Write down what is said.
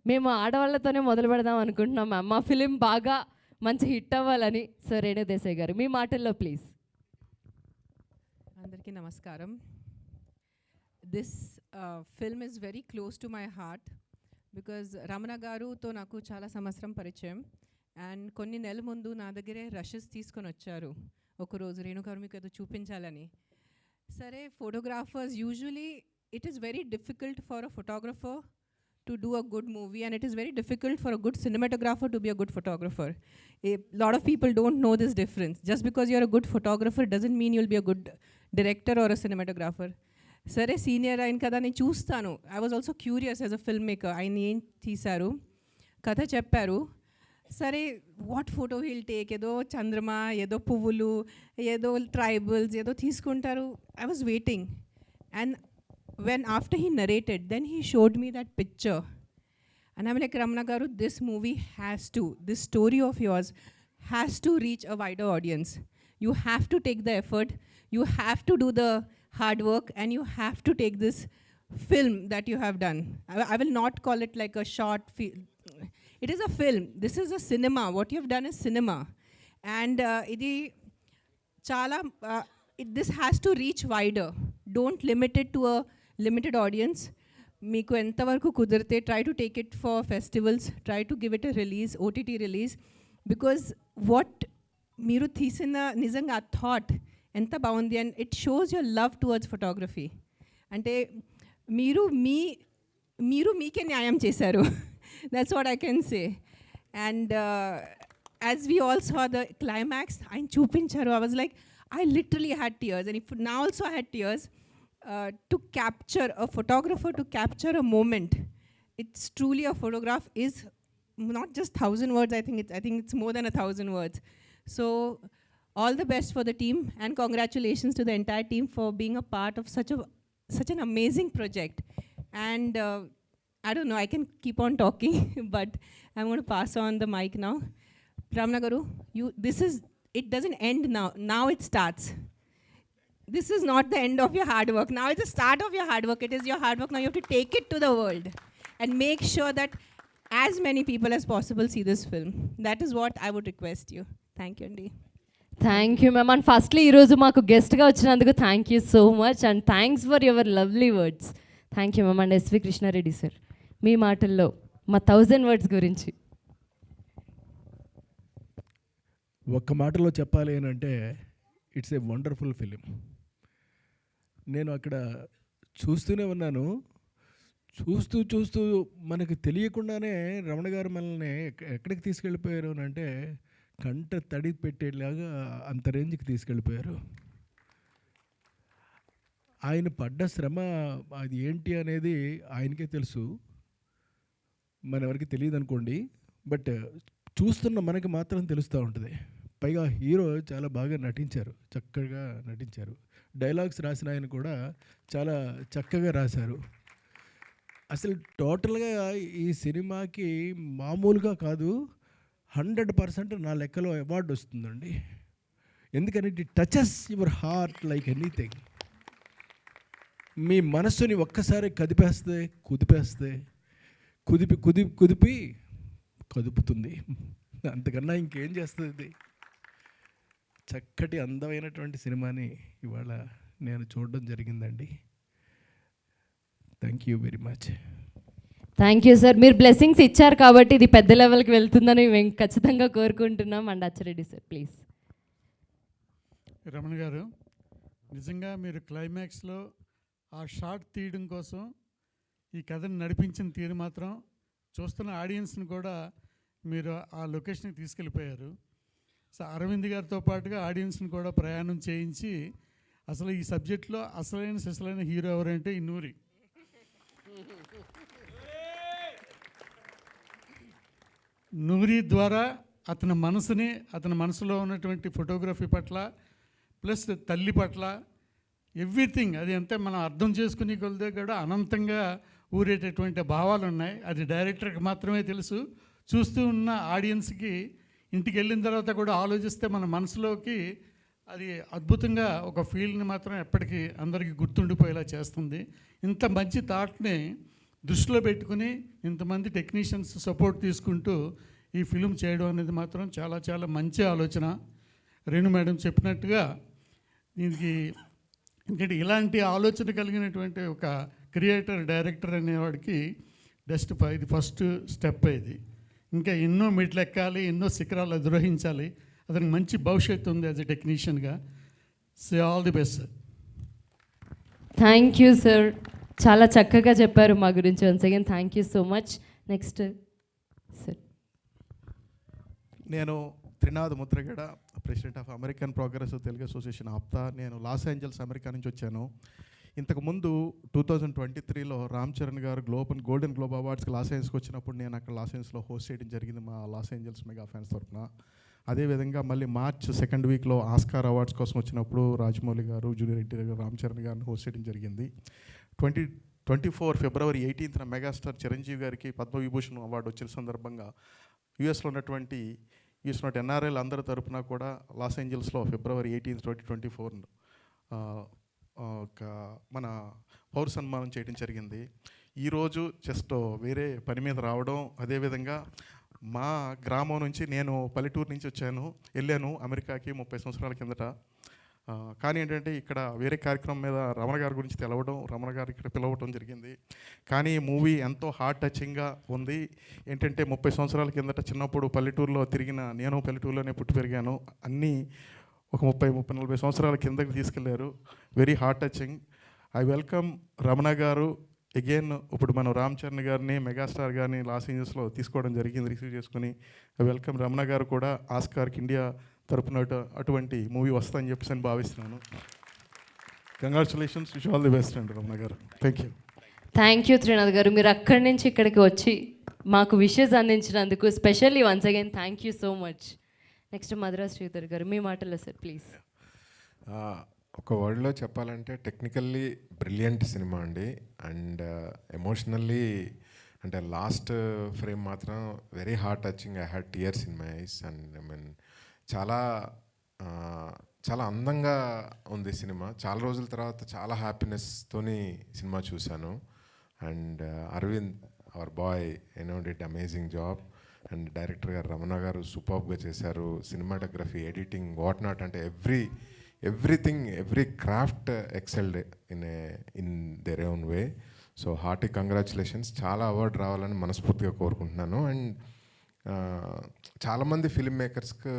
మేము ఆడవాళ్ళతోనే మొదలు పెడదాం అనుకుంటున్నాం మ్యామ్. మా ఫిలిం బాగా మంచి హిట్ అవ్వాలని. సో రేణు దేశాయ్ గారు మీ మాటల్లో ప్లీజ్. అందరికీ నమస్కారం. This film is very close to my heart because Ramana గారుతో నాకు చాలా సంవత్సరం పరిచయం. అండ్ కొన్ని నెలల ముందు నా దగ్గరే రషెస్ తీసుకొని వచ్చారు. ఒకరోజు రేణు గారు మీకు ఏదో చూపించాలని. సరే, photographers usually it is very difficult for a photographer to do a good movie, and it is very difficult for a good cinematographer to be a good photographer. A lot of people don't know this difference. Just because you're a good photographer doesn't mean you'll be a good director or a cinematographer. Sare senior ayin kada nenu chustanu. I was also curious as a filmmaker. Ayin em teesaru, katha chepparu. Sare, what photo he'll take? Edo chandrama, edo puvulu, edo tribals, edo teeskuntaru. I was waiting, and when after he narrated, then he showed me that picture, and I'm like, Ramana garu, this movie has to, this story of yours has to reach a wider audience. You have to take the effort, you have to do the hard work, and you have to take this film that you have done. I will not call it like a short film. It is a film. This is a cinema. What you have done is cinema, and idi chala this has to reach wider. Don't limit it to a limited audience. Meeku entavaraku kudirte, try to take it for festivals, try to give it a release, OTT release, because what meeru teesina nijanga thought enta baagundi, and it shows your love towards photography. Ante meeru meeke nyayam chesaru. That's what I can say. And as we all saw the climax, I chupincharu, I was like, I literally had tears, and if now also I had tears. To capture a photographer, to capture a moment, it's truly a photograph is not just 1,000 words. I think it's more than 1,000 words. So all the best for the team, and congratulations to the entire team for being a part of such an amazing project. And I don't know, I can keep on talking but I'm going to pass on the mic now. Ramana garu, it doesn't end now it starts. This is not the end of your hard work. Now it's the start of your hard work. It is your hard work. Now you have to take it to the world and make sure that as many people as possible see this film. That is what I would request you. Thank you, Andy. Thank you ma'am. And firstly ఈరోజు మాకు గెస్ట్గా వచ్చినందుకు thank you so much, and thanks for your lovely words. Thank you ma'am. And SV Krishna Reddy sir, మీ మాటల్లో మా 1000 words గురించి. ఒక్క మాటలో చెప్పాలి అని అంటే ఇట్స్ ఏ వండర్ఫుల్ ఫిలిం. నేను అక్కడ చూస్తూనే ఉన్నాను. చూస్తూ మనకు తెలియకుండానే రమణ గారు మనల్ని ఎక్కడికి తీసుకెళ్ళిపోయారు అని అంటే కంట తడి పెట్టేలాగా అంత రేంజ్కి తీసుకెళ్ళిపోయారు. ఆయన పడ్డ శ్రమ అది ఏంటి అనేది ఆయనకే తెలుసు, మనెవరికి తెలియదు అనుకోండి. బట్ చూస్తున్న మనకి మాత్రం తెలుస్తూ ఉంటుంది. పైగా హీరో చాలా బాగా నటించారు, చక్కగా నటించారు. డైలాగ్స్ రాసిన ఆయన కూడా చాలా చక్కగా రాశారు. అసలు టోటల్గా ఈ సినిమాకి మామూలుగా కాదు, 100% నా లెక్కలో అవార్డు వస్తుందండి. ఎందుకని it touches your heart like anything. మీ మనస్సుని ఒక్కసారి కుదిపి కదుపుతుంది. అంతకన్నా ఇంకేం చేస్తుంది. చక్కటి అందమైనటువంటి సినిమాని ఇవాళ నేను చూడడం జరిగిందండి. Thank you very much. Thank you sir. మీరు బ్లెస్సింగ్స్ ఇచ్చారు కాబట్టి ఇది పెద్ద లెవెల్కి వెళ్తుందని మేము ఖచ్చితంగా కోరుకుంటున్నాం. And Achi Reddy sir please. Ramana గారు, నిజంగా మీరు క్లైమాక్స్లో ఆ షార్ట్ తీయడం కోసం ఈ కథను నడిపించిన తీరు మాత్రం చూస్తున్న ఆడియన్స్ని కూడా మీరు ఆ లొకేషన్కి తీసుకెళ్ళిపోయారు. సో అరవింద్ గారితో పాటుగా ఆడియన్స్ని కూడా ప్రయాణం చేయించి అసలు ఈ సబ్జెక్ట్లో అసలైన హీరో ఎవరంటే ఈ నూరి. నూరి ద్వారా అతని మనసులో ఉన్నటువంటి ఫోటోగ్రఫీ పట్ల ప్లస్ తల్లి పట్ల ఎవ్రీథింగ్ అది అంతే మనం అర్థం చేసుకునే కొలదే కూడా అనంతంగా ఊరేటటువంటి భావాలు ఉన్నాయి. అది డైరెక్టర్కి మాత్రమే తెలుసు. చూస్తూ ఉన్న ఆడియన్స్కి ఇంటికి వెళ్ళిన తర్వాత కూడా ఆలోచిస్తే మన మనసులోకి అది అద్భుతంగా ఒక ఫీల్ని మాత్రం ఎప్పటికీ అందరికీ గుర్తుండిపోయేలా చేస్తుంది. ఇంత మంచి థాట్ని దృష్టిలో పెట్టుకుని ఇంతమంది టెక్నీషియన్స్ సపోర్ట్ తీసుకుంటూ ఈ ఫిలిం చేయడం అనేది మాత్రం చాలా చాలా మంచి ఆలోచన. రేణు మేడం చెప్పినట్టుగా దీనికి ఎందుకంటే ఇలాంటి ఆలోచన కలిగినటువంటి ఒక క్రియేటర్ డైరెక్టర్ అనేవాడికి ఇది ఫస్ట్ స్టెప్. ఇది ఇంకా ఎన్నో మెట్లు ఎక్కాలి, ఎన్నో శిఖరాలు అధిరోహించాలి. అతనికి మంచి భవిష్యత్తు ఉంది యాజ్ ఎ టెక్నీషియన్గా. So all the best sir. Thank you sir, చాలా చక్కగా చెప్పారు మా గురించి. Once again thank you so much. Next sir. నేను Trinath Mudragada, president of American progress Telugu association APTA. నేను లాస్ ఏంజల్స్ అమెరికా నుంచి వచ్చాను. ఇంతకుముందు 2023లో రామ్ చరణ్ గారు గోల్డెన్ గ్లోబ్ అవార్డ్స్కి లాస్ ఏంజల్స్కి వచ్చినప్పుడు నేను అక్కడ లాస్ ఏంజల్స్లో హోస్ట్ చేయడం జరిగింది మా లాస్ ఏంజల్స్ మెగా ఫ్యాన్స్ తరఫున. అదేవిధంగా మళ్ళీ మార్చ్ సెకండ్ వీక్లో ఆస్కార్ అవార్డ్స్ కోసం వచ్చినప్పుడు రాజమౌళి గారు, జూనియర్ ఎన్టీఆర్ గారు, రామ్ చరణ్ గారిని హోస్ట్ చేయడం జరిగింది. 24 ఫిబ్రవరి 18న మెగాస్టార్ చిరంజీవి గారికి పద్మవిభూషణ్ అవార్డు వచ్చిన సందర్భంగా యూఎస్లో ఉన్నటువంటి ఎన్ఆర్ఐలు అందరి తరపున కూడా లాస్ ఏంజల్స్లో ఫిబ్రవరి 18, 2024 మన పౌర సన్మానం చేయడం జరిగింది. ఈరోజు జస్ట్ వేరే పని మీద రావడం, అదేవిధంగా మా గ్రామం నుంచి నేను పల్లెటూరు నుంచి వెళ్ళాను అమెరికాకి 30 సంవత్సరాల కిందట. కానీ ఏంటంటే ఇక్కడ వేరే కార్యక్రమం మీద రమణ గారి గురించి తెలవడం, రమణ గారు ఇక్కడ పిలవడం జరిగింది. కానీ మూవీ ఎంతో హార్ట్ టచింగ్గా ఉంది. ఏంటంటే 30 సంవత్సరాల కిందట చిన్నప్పుడు పల్లెటూరులో తిరిగిన నేను పల్లెటూరులోనే పుట్టి పెరిగాను. అన్నీ ఒక 30-40 సంవత్సరాల కిందకి తీసుకెళ్లారు. Very heart touching. I welcome Ramana గారు అగైన్. ఇప్పుడు మనం రామ్ చరణ్ గారిని, మెగాస్టార్ గారిని లాస్ ఏంజల్స్లో తీసుకోవడం జరిగింది, రిసీవ్ చేసుకుని. ఐ వెల్కమ్ రమణ గారు కూడా ఆస్కార్కి ఇండియా తరపున అటువంటి మూవీ వస్తుందని చెప్పేసి అని భావిస్తున్నాను. Congratulations, wish all the best అండి రమణ గారు. Thank you. Thank you Trinath గారు, మీరు అక్కడి నుంచి ఇక్కడికి వచ్చి మాకు విషెస్ అందించినందుకు specially once again thank you so much. Next Madhura Sridhar గారు, మీ మాటల్లో సార్ ప్లీజ్. ఒక వర్డ్లో చెప్పాలంటే టెక్నికల్లీ బ్రిలియంట్ సినిమా అండి. అండ్ ఎమోషనల్లీ అంటే లాస్ట్ ఫ్రేమ్ మాత్రం very heart touching. I had tears in my eyes. And I mean చాలా చాలా అందంగా ఉంది సినిమా. చాలా రోజుల తర్వాత చాలా హ్యాపీనెస్తోని సినిమా చూశాను. And Aravind our boy did amazing job. And director గారు రమణ గారు సూపర్బ్గా చేశారు. సినిమాటోగ్రఫీ, ఎడిటింగ్, వాట్ నాట్ అంటే everything, every craft excelled in their own way. So hearty congratulations. చాలా అవార్డు రావాలని మనస్ఫూర్తిగా కోరుకుంటున్నాను. అండ్ చాలామంది ఫిల్మ్ మేకర్స్కి